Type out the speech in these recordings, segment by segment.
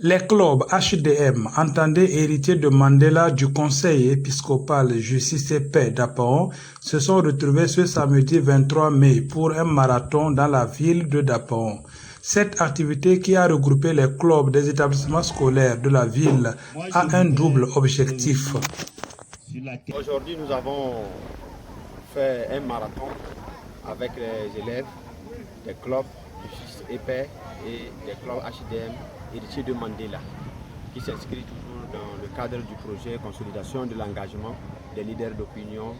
Les clubs HDM, entendez héritiers de Mandela du Conseil épiscopal Justice et Paix d'Apaon, se sont retrouvés ce samedi 23 mai pour un marathon dans la ville de Dapaon. Cette activité qui a regroupé les clubs des établissements scolaires de la ville a un double objectif. Aujourd'hui, nous avons fait un marathon avec les élèves des clubs Justice et Paix et des clubs HDM héritiers de Mandela, qui s'inscrit toujours dans le cadre du projet Consolidation de l'engagement des leaders d'opinion,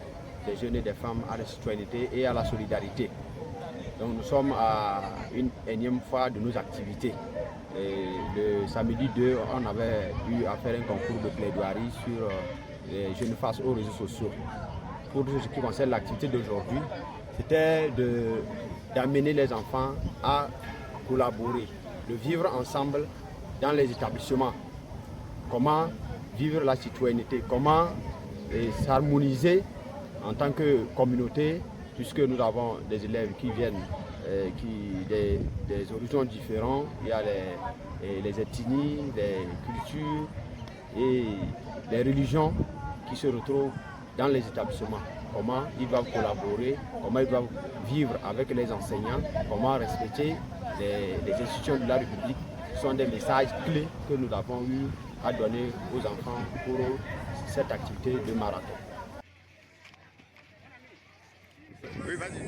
des jeunes et des femmes à la citoyenneté et à la solidarité. Donc nous sommes à une énième fois de nos activités. Et le samedi 2, on avait eu à faire un concours de plaidoirie sur les jeunes face aux réseaux sociaux. Pour ce qui concerne l'activité d'aujourd'hui, c'était d'amener les enfants à collaborer, de vivre ensemble dans les établissements. Comment vivre la citoyenneté, comment s'harmoniser en tant que communauté, puisque nous avons des élèves qui viennent des horizons différents. Il y a les ethnies, les cultures et les religions qui se retrouvent dans les établissements. Comment ils doivent collaborer, comment ils doivent vivre avec les enseignants, comment respecter les institutions de la République. Ce sont des messages clés que nous avons eu à donner aux enfants pour cette activité de marathon.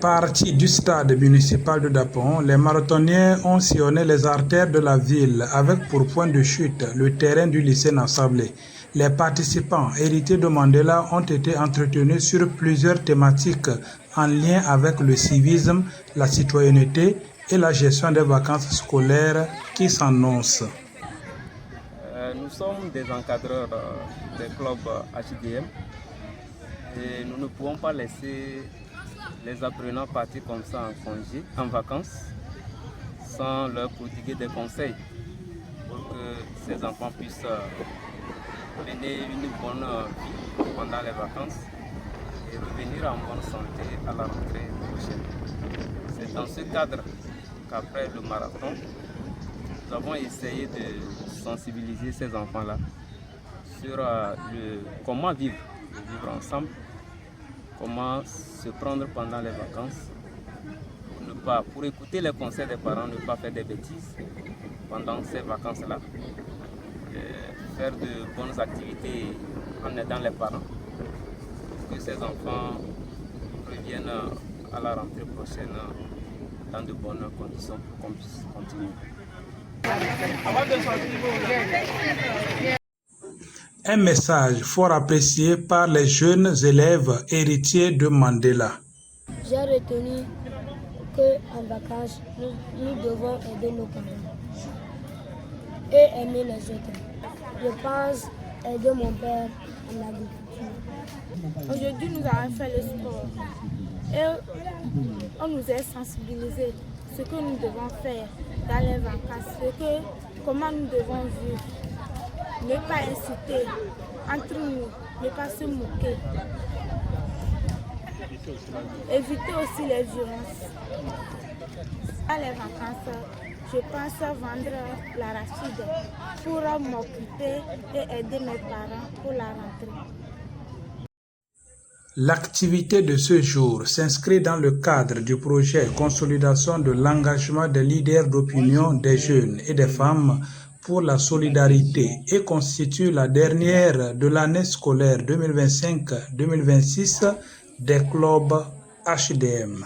Partis du stade municipal de Dapaon, les marathoniens ont sillonné les artères de la ville avec pour point de chute le terrain du lycée Nassablé. Les participants héritiers de Mandela ont été entretenus sur plusieurs thématiques en lien avec le civisme, la citoyenneté et la gestion des vacances scolaires qui s'annoncent. Nous sommes des encadreurs des clubs HDM et nous ne pouvons pas laisser les apprenants partir comme ça en congé, en vacances, sans leur prodiguer des conseils pour que ces enfants puissent mener une bonne vie pendant les vacances et revenir en bonne santé à la rentrée prochaine. C'est dans ce cadre qu'après le marathon, nous avons essayé de sensibiliser ces enfants-là sur comment vivre ensemble, comment se prendre pendant les vacances, pour écouter les conseils des parents, ne pas faire des bêtises pendant ces vacances-là, faire de bonnes activités en aidant les parents, pour que ces enfants reviennent à la rentrée prochaine dans de bonnes conditions pour qu'on puisse continuer. Un message fort apprécié par les jeunes élèves héritiers de Mandela. J'ai retenu qu'en vacances, nous devons aider nos parents et aimer les autres. Je pense aider mon père en agriculture. Aujourd'hui, nous avons fait le sport et on nous a sensibilisé ce que nous devons faire dans les vacances, comment nous devons vivre. Ne pas inciter entre nous, ne pas se moquer. Éviter aussi les violences. À les vacances, je pense vendre l'arachide pour m'occuper et aider mes parents pour la rentrée. L'activité de ce jour s'inscrit dans le cadre du projet Consolidation de l'engagement des leaders d'opinion des jeunes et des femmes pour la solidarité et constitue la dernière de l'année scolaire 2025-2026 des clubs HDM.